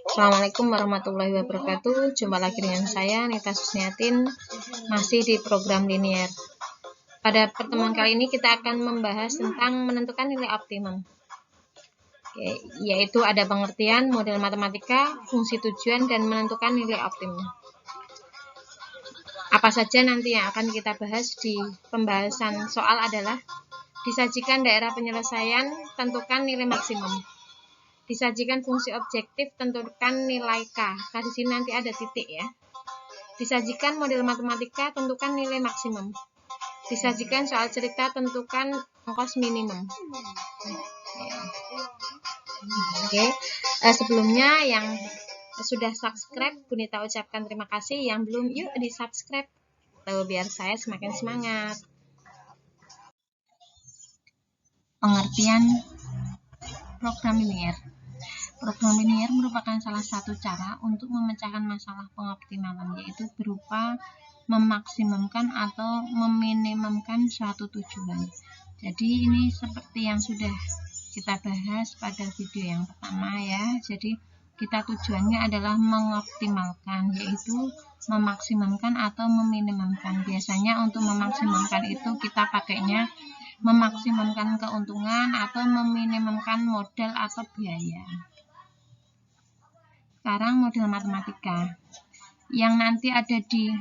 Assalamualaikum warahmatullahi wabarakatuh. Jumpa lagi dengan saya Nita Susniatin, masih di program linear. Pada pertemuan kali ini kita akan membahas tentang menentukan nilai optimum. Yaitu ada pengertian, model matematika, fungsi tujuan, dan menentukan nilai optimum. Apa saja nanti yang akan kita bahas di pembahasan soal adalah disajikan daerah penyelesaian, tentukan nilai maksimum. Disajikan fungsi objektif, tentukan nilai K. Di sini nanti ada titik ya. Disajikan model matematika, tentukan nilai maksimum. Disajikan soal cerita, tentukan ongkos minimum. Oke. Sebelumnya yang sudah subscribe, Bu Nita ucapkan terima kasih. Yang belum, yuk di subscribe. Biar saya semakin semangat. Pengertian program linear. Program linear merupakan salah satu cara untuk memecahkan masalah pengoptimalan, yaitu berupa memaksimumkan atau meminimumkan suatu tujuan. Jadi ini seperti yang sudah kita bahas pada video yang pertama ya. Jadi kita tujuannya adalah mengoptimalkan, yaitu memaksimumkan atau meminimumkan. Biasanya untuk memaksimumkan itu kita pakainya memaksimumkan keuntungan atau meminimumkan modal atau biaya. Sekarang model matematika yang nanti ada di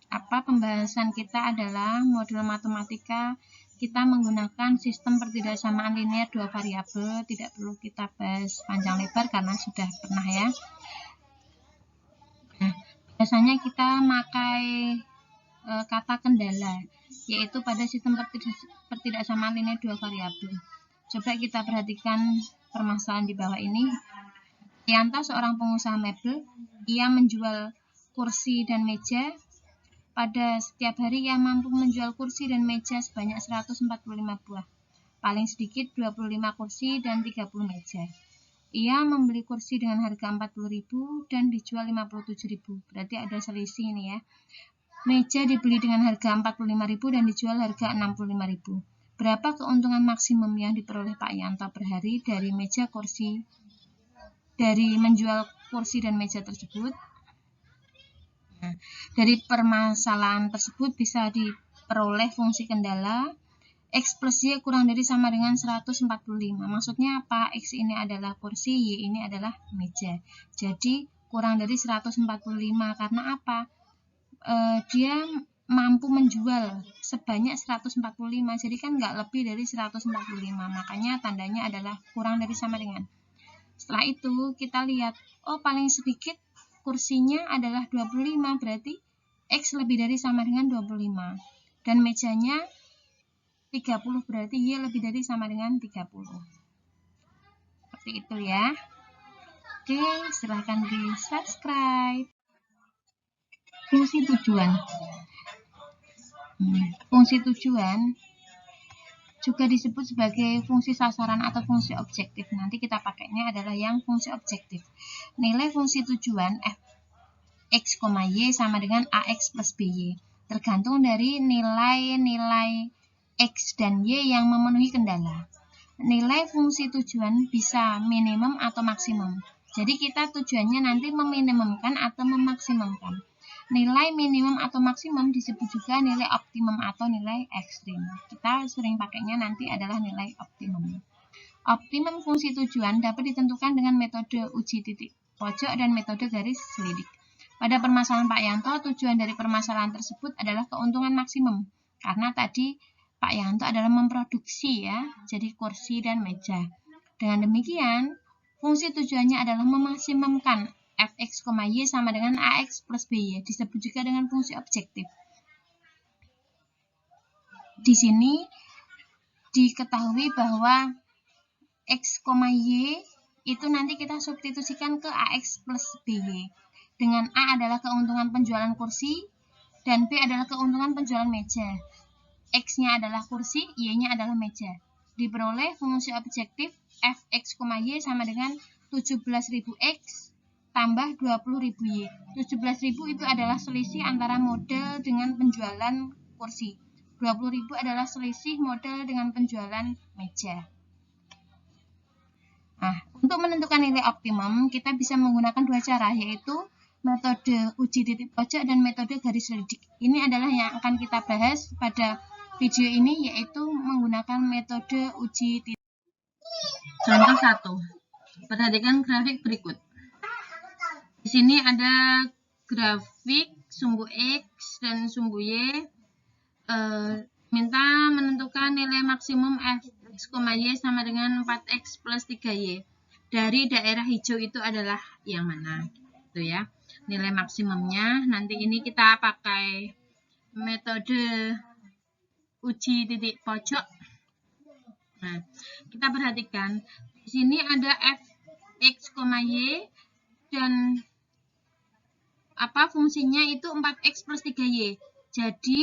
pembahasan kita adalah model matematika. Kita menggunakan sistem pertidaksamaan linear dua variabel. Tidak perlu kita bahas panjang lebar karena sudah pernah ya. Nah, biasanya kita pakai kata kendala, yaitu pada sistem pertidaksamaan linear dua variabel. Coba kita perhatikan permasalahan di bawah ini. Yanto seorang pengusaha mebel, ia menjual kursi dan meja. Pada setiap hari ia mampu menjual kursi dan meja sebanyak 145 buah. Paling sedikit 25 kursi dan 30 meja. Ia membeli kursi dengan harga 40.000 dan dijual 57.000. Berarti ada selisih ini ya. Meja dibeli dengan harga 45.000 dan dijual harga 65.000. Berapa keuntungan maksimum yang diperoleh Pak Yanto per hari dari menjual kursi dan meja tersebut? Nah, dari permasalahan tersebut bisa diperoleh fungsi kendala X plus Y kurang dari sama dengan 145. Maksudnya apa? X ini adalah kursi, Y ini adalah meja. Jadi kurang dari 145 karena apa? Dia mampu menjual sebanyak 145. Jadi kan nggak lebih dari 145. Makanya tandanya adalah kurang dari sama dengan. Setelah itu kita lihat, paling sedikit kursinya adalah 25, berarti X lebih dari sama dengan 25. Dan mejanya 30, berarti Y lebih dari sama dengan 30. Seperti itu ya. Oke, silahkan di subscribe. Fungsi tujuan. Fungsi tujuan juga disebut sebagai fungsi sasaran atau fungsi objektif. Nanti kita pakainya adalah yang fungsi objektif. Nilai fungsi tujuan f(x, y) sama dengan ax plus by. Tergantung dari nilai-nilai x dan y yang memenuhi kendala. Nilai fungsi tujuan bisa minimum atau maksimum. Jadi kita tujuannya nanti meminimumkan atau memaksimumkan. Nilai minimum atau maksimum disebut juga nilai optimum atau nilai ekstrim. Kita sering pakainya nanti adalah nilai optimum. Optimum fungsi tujuan dapat ditentukan dengan metode uji titik pojok dan metode garis selidik. Pada permasalahan Pak Yanto, tujuan dari permasalahan tersebut adalah keuntungan maksimum. Karena tadi Pak Yanto adalah memproduksi ya, jadi kursi dan meja. Dengan demikian, fungsi tujuannya adalah memaksimumkan f(x, y) sama dengan ax plus by. Disebut juga dengan fungsi objektif. Di sini diketahui bahwa x, y itu nanti kita substitusikan ke ax plus by. Dengan A adalah keuntungan penjualan kursi dan B adalah keuntungan penjualan meja. X-nya adalah kursi, Y-nya adalah meja. Diperoleh fungsi objektif f(x, y) sama dengan 17.000x tambah 20.000y. 17.000 itu adalah selisih antara modal dengan penjualan kursi. 20.000 adalah selisih modal dengan penjualan meja. Nah, untuk menentukan nilai optimum, kita bisa menggunakan dua cara, yaitu metode uji titik pojok dan metode garis lidik. Ini adalah yang akan kita bahas pada video ini, yaitu menggunakan metode uji titik. Contoh 1. Perhatikan grafik berikut. Di sini ada grafik sumbu X dan sumbu Y. Minta menentukan nilai maksimum Fx, Y sama dengan 4x plus 3y. Dari daerah hijau itu adalah yang mana? Gitu ya. Nilai maksimumnya. Nanti ini kita pakai metode uji titik pojok. Nah, kita perhatikan. Di sini ada Fx, Y dan fungsinya itu 4x plus 3y. Jadi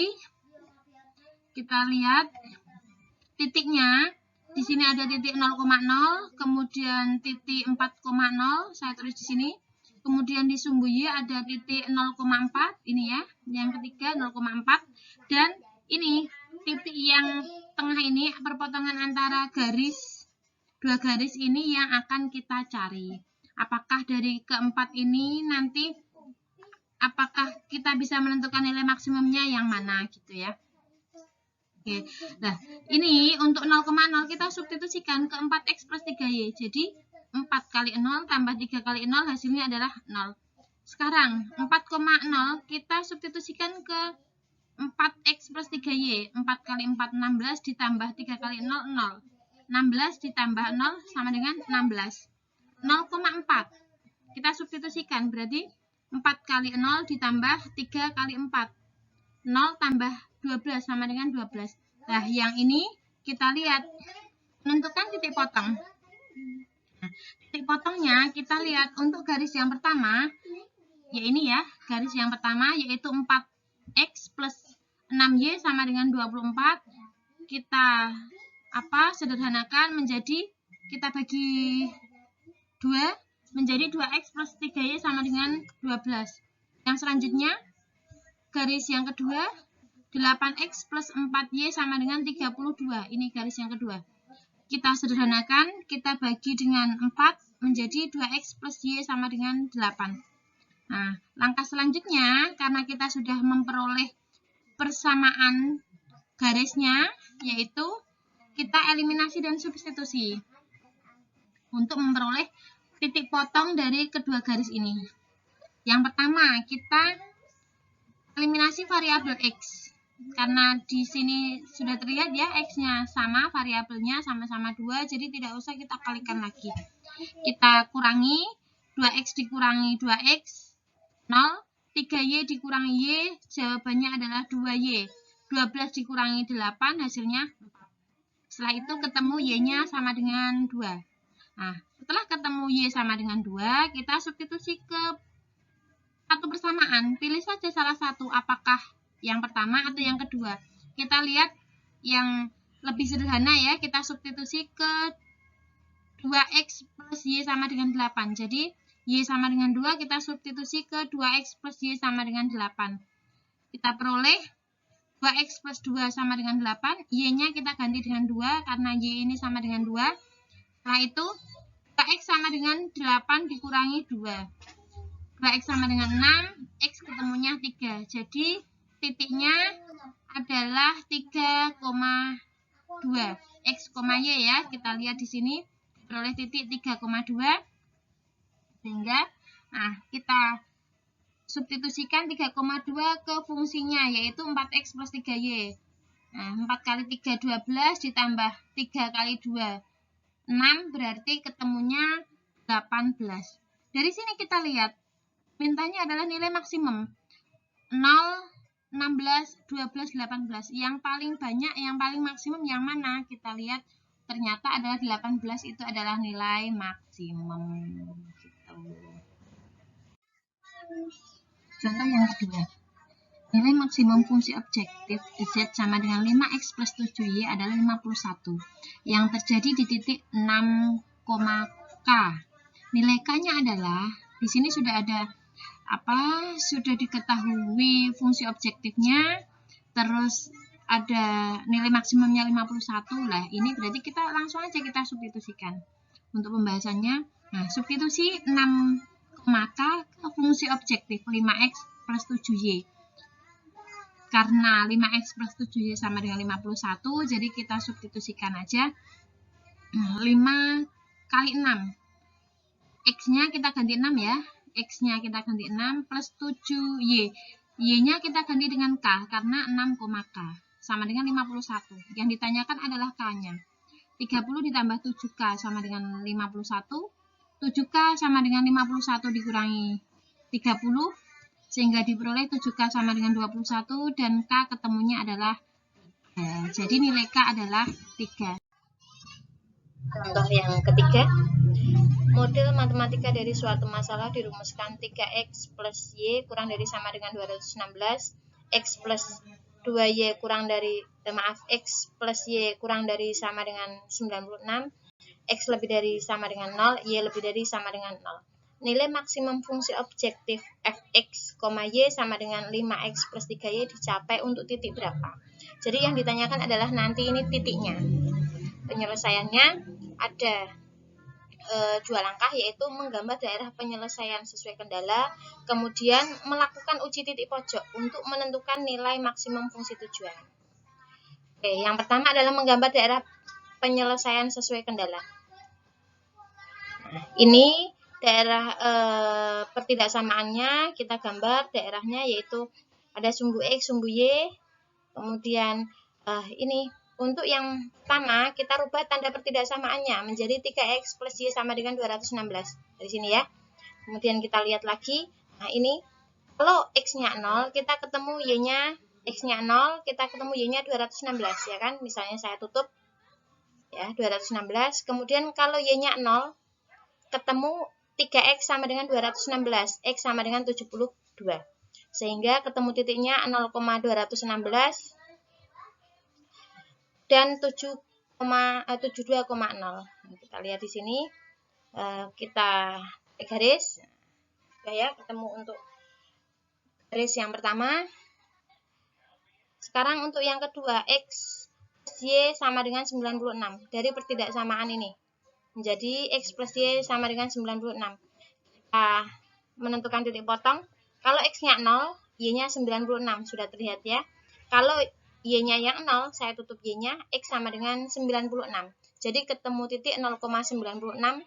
kita lihat titiknya, di sini ada titik 0,0, kemudian titik 4,0, saya tulis di sini. Kemudian di sumbu Y ada titik 0,4, ini ya, yang ketiga 0,4. Dan ini, titik yang tengah ini, perpotongan antara dua garis ini yang akan kita cari. Apakah dari keempat ini nanti, apakah kita bisa menentukan nilai maksimumnya yang mana gitu ya. Oke, nah ini untuk 0,0 kita substitusikan ke 4x plus 3y. Jadi 4 kali 0 tambah 3 kali 0 hasilnya adalah 0. Sekarang 4,0 kita substitusikan ke 4x plus 3y. 4 kali 4 16 ditambah 3 kali 0 0. 16 ditambah 0 sama dengan 16. 0,4 kita substitusikan, berarti 4 kali 0 ditambah 3 kali 4. 0 tambah 12 sama dengan 12. Nah, yang ini kita lihat menentukan titik potong. Nah, titik potongnya kita lihat untuk garis yang pertama, ya ini ya, garis yang pertama yaitu 4x plus 6y sama dengan 24. Kita sederhanakan menjadi, kita bagi 2 menjadi 2x plus 3y sama dengan 12. Yang selanjutnya garis yang kedua, 8x plus 4y sama dengan 32. Ini garis yang kedua. Kita sederhanakan, kita bagi dengan 4 menjadi 2x plus y sama dengan 8. Nah, langkah selanjutnya, karena kita sudah memperoleh persamaan garisnya, yaitu kita eliminasi dan substitusi untuk memperoleh titik potong dari kedua garis ini. Yang pertama, kita eliminasi variabel x, karena di sini sudah terlihat ya, x-nya sama, variabelnya sama-sama 2, jadi tidak usah kita kalikan lagi. Kita kurangi, 2x dikurangi 2x 0, 3y dikurangi y, jawabannya adalah 2y. 12 dikurangi 8 hasilnya 4. Setelah itu ketemu y-nya sama dengan 2. Nah, setelah ketemu y sama dengan 2, kita substitusi ke satu persamaan, pilih saja salah satu, apakah yang pertama atau yang kedua. Kita lihat yang lebih sederhana ya, kita substitusi ke 2x plus y sama dengan 8. Jadi y sama dengan 2, kita substitusi ke 2x plus y sama dengan 8. Kita peroleh 2x plus 2 sama dengan 8, y-nya kita ganti dengan 2 karena y ini sama dengan 2. Setelah itu 2x sama dengan 8 dikurangi 2. 2x sama dengan 6, x ketemunya 3. Jadi titiknya adalah 3,2. X, Y ya. Kita lihat di sini peroleh titik 3,2. Sehingga kita substitusikan 3,2 ke fungsinya, yaitu 4x plus 3y. Nah, 4 kali 3 12 ditambah 3 kali 2 6, berarti ketemunya 18. Dari sini kita lihat mintanya adalah nilai maksimum 0, 16, 12, 18. Yang paling banyak, yang paling maksimum yang mana? Kita lihat ternyata adalah 18, itu adalah nilai maksimum. Gitu. Contoh yang kedua. Nilai maksimum fungsi objektif Z sama dengan 5x plus 7y adalah 51. Yang terjadi di titik 6, K. Nilai K-nya adalah, di sini sudah ada sudah diketahui fungsi objektifnya, terus ada nilai maksimumnya 51 lah. Ini berarti kita langsung aja kita substitusikan. untuk pembahasannya. Nah, substitusi 6, K ke fungsi objektif 5x plus 7y. Karena 5x plus 7y sama dengan 51, jadi kita substitusikan aja 5 kali 6. X-nya kita ganti 6 ya. X-nya kita ganti 6 plus 7y. Y-nya kita ganti dengan K karena 6, K sama dengan 51. Yang ditanyakan adalah K-nya. 30 ditambah 7K sama dengan 51. 7K sama dengan 51 dikurangi 30, sehingga diperoleh 7K sama dengan 21 dan K ketemunya adalah 3. Jadi nilai K adalah 3. Contoh yang ketiga, model matematika dari suatu masalah dirumuskan 3x plus y kurang dari sama dengan 216, x plus 2y kurang dari, x plus y kurang dari sama dengan 96, x lebih dari sama dengan 0, y lebih dari sama dengan 0. Nilai maksimum fungsi objektif fx, y sama dengan 5x plus 3y dicapai untuk titik berapa? Jadi yang ditanyakan adalah nanti ini titiknya. Penyelesaiannya ada 2 langkah, yaitu menggambar daerah penyelesaian sesuai kendala, kemudian melakukan uji titik pojok untuk menentukan nilai maksimum fungsi tujuan. Oke, yang pertama adalah menggambar daerah penyelesaian sesuai kendala. Ini daerah pertidaksamaannya kita gambar daerahnya, yaitu ada sumbu X, sumbu Y, kemudian ini untuk yang pertama kita rubah tanda pertidaksamaannya menjadi 3x plus y sama dengan 216 dari sini ya. Kemudian kita lihat lagi, nah ini kalau x-nya 0 kita ketemu y-nya, x-nya 0 kita ketemu y-nya 216 ya kan, misalnya saya tutup ya 216. Kemudian kalau y-nya 0 ketemu 3x sama dengan 216, x sama dengan 72. Sehingga ketemu titiknya 0,216 dan 72,0. Kita lihat di sini, kita garis ya, ketemu untuk garis yang pertama. Sekarang untuk yang kedua, x plus y sama dengan 96. Dari pertidaksamaan ini menjadi x plus y sama dengan 96. Kita menentukan titik potong. Kalau x-nya 0, y-nya 96, sudah terlihat ya. Kalau y-nya yang 0, saya tutup y-nya, x sama dengan 96. Jadi ketemu titik 0,96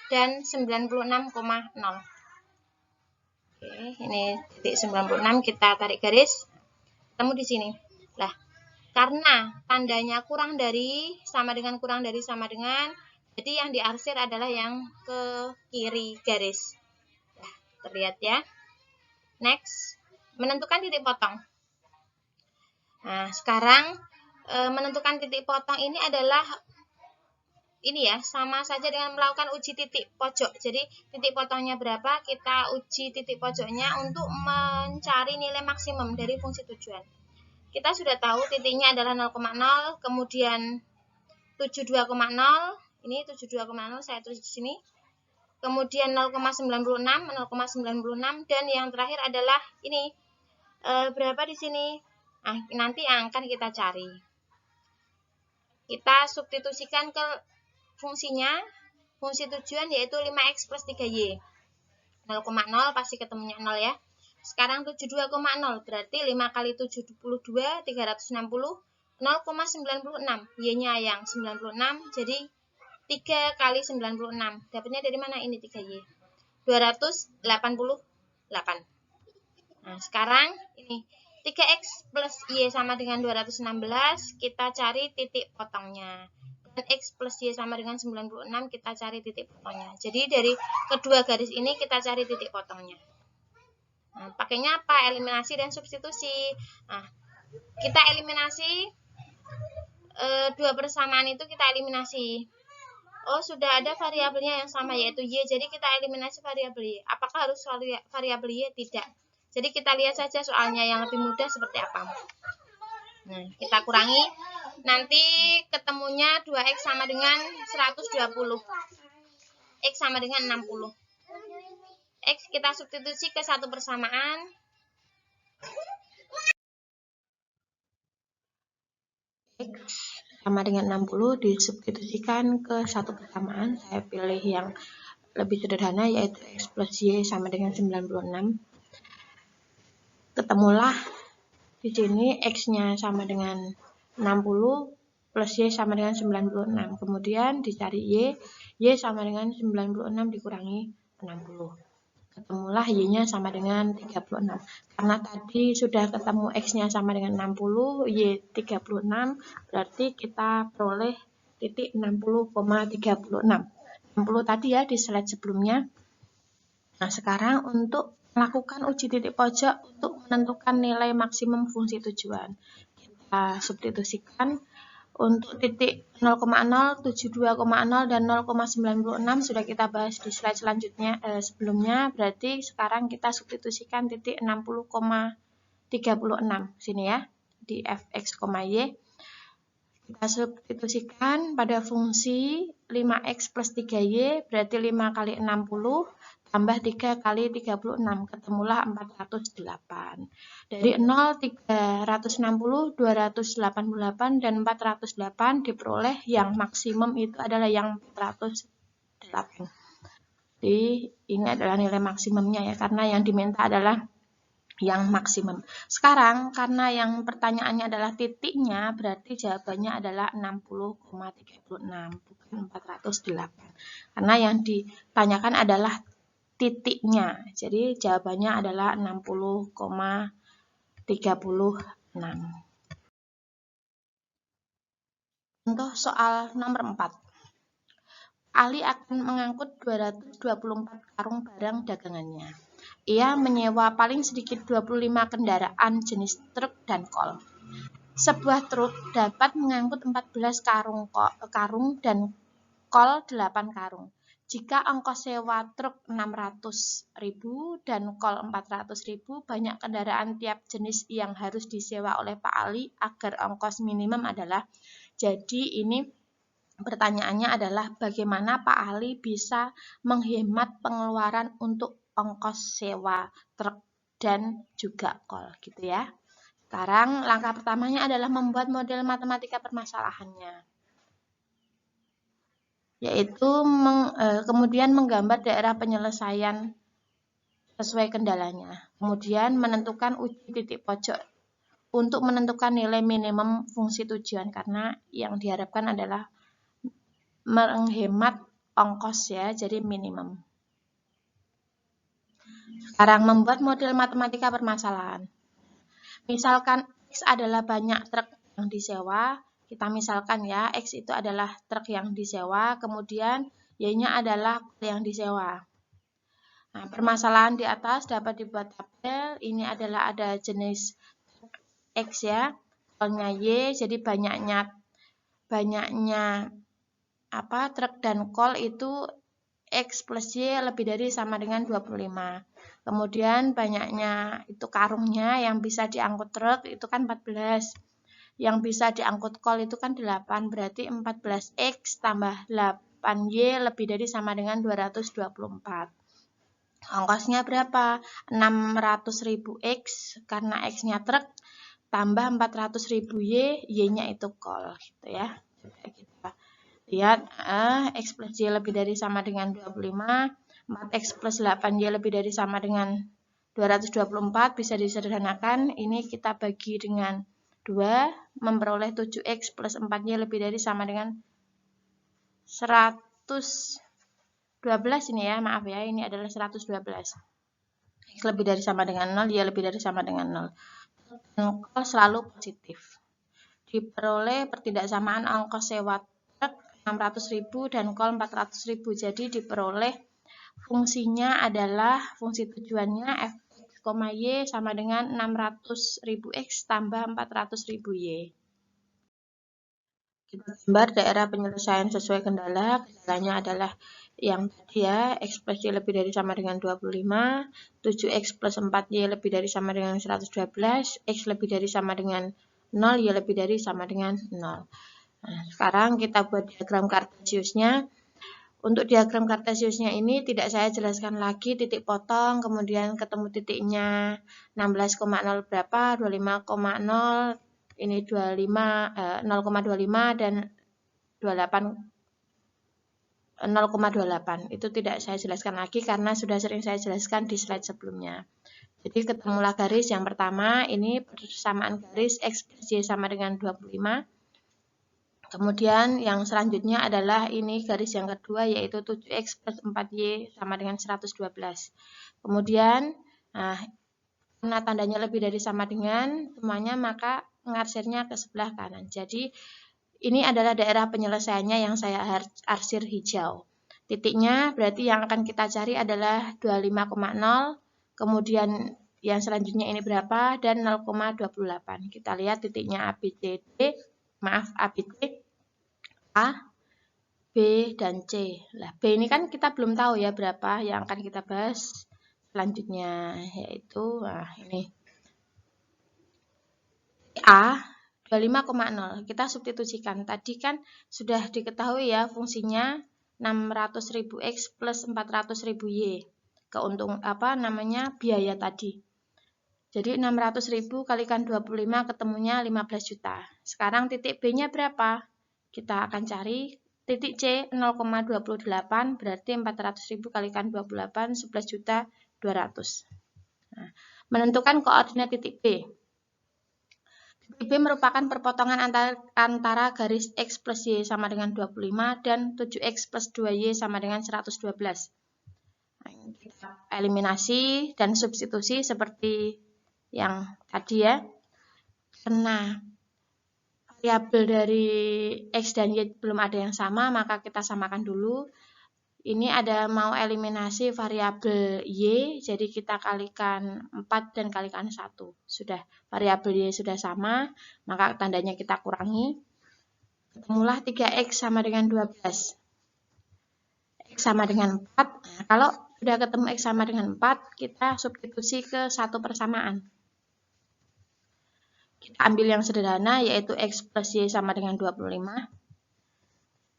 dan 96,0. Oke, ini titik 96, kita tarik garis. Ketemu di sini. Lah, karena tandanya kurang dari, sama dengan, jadi yang diarsir adalah yang ke kiri garis. Nah, terlihat ya. Next, menentukan titik potong. Nah, sekarang menentukan titik potong ini adalah ini ya, sama saja dengan melakukan uji titik pojok. Jadi titik potongnya berapa, kita uji titik pojoknya untuk mencari nilai maksimum dari fungsi tujuan. Kita sudah tahu titiknya adalah 0,0, kemudian 72,0, ini 72,0 saya tulis di sini. Kemudian 0,96, dan yang terakhir adalah ini berapa di sini? Nah, nanti yang akan kita cari. Kita substitusikan ke fungsinya, fungsi tujuan yaitu 5x plus 3y. 0,0 pasti ketemunya 0 ya. Sekarang 72,0 berarti 5 kali 72, 360, 0,96. Y-nya yang 96, jadi 3 kali 96. Dapatnya dari mana ini 3y? 288. Nah, sekarang ini 3x plus y sama dengan 216, kita cari titik potongnya. Dan x plus y sama dengan 96, kita cari titik potongnya. Jadi dari kedua garis ini kita cari titik potongnya. Nah, pakainya apa? Eliminasi dan substitusi. Nah, kita eliminasi dua persamaan itu kita eliminasi. Oh, sudah ada variabelnya yang sama yaitu y, jadi kita eliminasi variabel y. Apakah harus variabel y? Tidak. Jadi kita lihat saja soalnya yang lebih mudah seperti apa. Nah, kita kurangi. Nanti ketemunya 2x sama dengan 120. X sama dengan 60. X kita substitusi ke satu persamaan. X sama dengan 60 disubstitusikan ke satu persamaan. Saya pilih yang lebih sederhana, yaitu X plus Y sama dengan 96. Ketemulah di sini X-nya sama dengan 60 plus Y sama dengan 96. Kemudian dicari Y sama dengan 96 dikurangi 60. Ketemulah Y-nya sama dengan 36. Karena tadi sudah ketemu X-nya sama dengan 60, Y 36, berarti kita peroleh titik 60,36. 60 tadi ya di slide sebelumnya. Nah, sekarang untuk melakukan uji titik pojok untuk menentukan nilai maksimum fungsi tujuan. Kita substitusikan. Untuk titik 0,0, 72,0, dan 0,96 sudah kita bahas di slide selanjutnya sebelumnya. Berarti sekarang kita substitusikan titik 60,36 sini ya, di fx, y. Kita substitusikan pada fungsi 5x plus 3y, berarti 5 kali 60 tambah 3 kali 36, ketemulah 408. Dari 0, 360, 288, dan 408 diperoleh yang maksimum itu adalah yang 408. Jadi ini adalah nilai maksimumnya ya, karena yang diminta adalah yang maksimum. Sekarang karena yang pertanyaannya adalah titiknya, berarti jawabannya adalah 60,36 bukan 408. Karena yang ditanyakan adalah titiknya. Jadi jawabannya adalah 60,36. Contoh soal nomor 4. Ali akan mengangkut 224 karung barang dagangannya. Ia menyewa paling sedikit 25 kendaraan jenis truk dan kol. Sebuah truk dapat mengangkut 14 karung dan kol 8 karung. Jika ongkos sewa truk 600.000 dan kol 400.000, banyak kendaraan tiap jenis yang harus disewa oleh Pak Ali agar ongkos minimum adalah. Jadi ini pertanyaannya adalah bagaimana Pak Ali bisa menghemat pengeluaran untuk ongkos sewa truk dan juga kol gitu ya. Sekarang langkah pertamanya adalah membuat model matematika permasalahannya, yaitu kemudian menggambar daerah penyelesaian sesuai kendalanya. Kemudian menentukan uji titik pojok untuk menentukan nilai minimum fungsi tujuan, karena yang diharapkan adalah menghemat ongkos ya, jadi minimum. Sekarang membuat model matematika permasalahan. Misalkan X adalah banyak truk yang disewa. Kita misalkan ya, X itu adalah truk yang disewa, kemudian Y-nya adalah yang disewa. Nah, permasalahan di atas dapat dibuat tabel. Ini adalah ada jenis X ya, kolnya Y, jadi banyaknya truk dan kol itu X plus Y lebih dari sama dengan 25. Kemudian banyaknya itu karungnya yang bisa diangkut truk itu kan 14. Yang bisa diangkut kol itu kan 8, berarti 14X tambah 8Y lebih dari sama dengan 224. Ongkosnya berapa? 600.000 X karena X-nya truk tambah 400.000 Y-nya itu kol gitu ya. Coba kita lihat X plus Y lebih dari sama dengan 25, 4X plus 8Y lebih dari sama dengan 224 bisa disederhanakan. Ini kita bagi dengan 2, memperoleh 7X plus 4Y lebih dari sama dengan 112 ini ya, maaf ya, ini adalah 112. X lebih dari sama dengan 0, Y lebih dari sama dengan 0. Kol selalu positif. Diperoleh pertidaksamaan ongkos sewa truk 600.000 dan kol 400.000. Jadi diperoleh fungsinya adalah fungsi tujuannya fx, y sama dengan 600.000 X tambah 400.000 Y. Kita gambar daerah penyelesaian sesuai kendala. Kendalanya adalah yang tadi ya, X plus Y lebih dari sama dengan 25, 7X plus 4Y lebih dari sama dengan 112, X lebih dari sama dengan 0, Y lebih dari sama dengan 0. Nah, sekarang kita buat diagram kartesiusnya. Untuk diagram kartesiusnya ini tidak saya jelaskan lagi, titik potong, kemudian ketemu titiknya 16,0 berapa, 25,0, ini 0,25 dan 0,28. Itu tidak saya jelaskan lagi karena sudah sering saya jelaskan di slide sebelumnya. Jadi ketemulah garis yang pertama, ini persamaan garis X plus Y sama dengan 25. Kemudian yang selanjutnya adalah ini garis yang kedua, yaitu 7X plus 4Y sama dengan 112. Kemudian, karena tandanya lebih dari sama dengan semuanya, maka mengarsirnya ke sebelah kanan. Jadi, ini adalah daerah penyelesaiannya yang saya arsir hijau. Titiknya berarti yang akan kita cari adalah 25,0, kemudian yang selanjutnya ini berapa, dan 0,28. Kita lihat titiknya ABCD, A, B, dan C. Nah, B ini kan kita belum tahu ya berapa, yang akan kita bahas selanjutnya, yaitu ini. A, 25,0. Kita substitusikan. Tadi kan sudah diketahui ya fungsinya 600.000 X plus 400.000 Y. Keuntung biaya tadi. Jadi 600.000 kalikan 25 ketemunya 15 juta. Sekarang titik B-nya berapa? Kita akan cari titik C 0,28 berarti 400.000 kalikan 28 11 juta 200. Nah, menentukan koordinat titik B. Titik B merupakan perpotongan antara garis X plus Y sama dengan 25 dan 7X plus 2Y sama dengan 112. Nah, kita eliminasi dan substitusi seperti yang tadi ya. Karena variabel dari X dan Y belum ada yang sama, maka kita samakan dulu. Ini ada mau eliminasi variabel Y, jadi kita kalikan 4 dan kalikan 1. Sudah, variabel Y sudah sama, maka tandanya kita kurangi. Ketemulah 3X sama dengan 12. X sama dengan 4. Nah, kalau sudah ketemu X sama dengan 4, kita substitusi ke satu persamaan. Kita ambil yang sederhana, yaitu X plus Y sama dengan 25.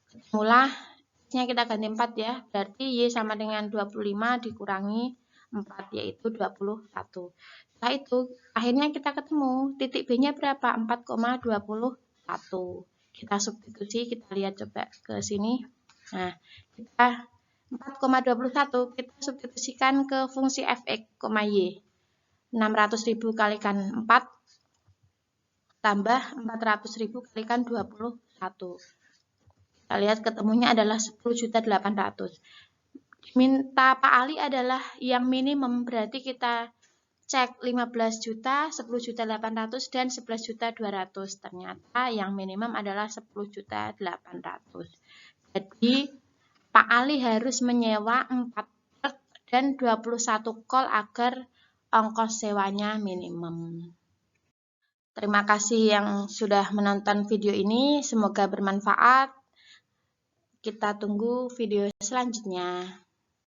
Ketemulah X-nya kita ganti 4 ya, berarti Y sama dengan 25 dikurangi 4, yaitu 21. Setelah itu, akhirnya kita ketemu titik B-nya berapa? 4,21. Kita substitusi, kita lihat coba ke sini. Nah, kita 4,21 kita substitusikan ke fungsi fx, y. 600.000 kalikan 4 tambah 400.000 kalikan 21. Kita lihat ketemunya adalah 10.800. Minta Pak Ali adalah yang minimum, berarti kita cek 15 juta, 10.800 dan 11.200. Ternyata yang minimum adalah 10.800. Jadi Pak Ali harus menyewa 4 truk dan 21 kol agar ongkos sewanya minimum. Terima kasih yang sudah menonton video ini, semoga bermanfaat. Kita tunggu video selanjutnya.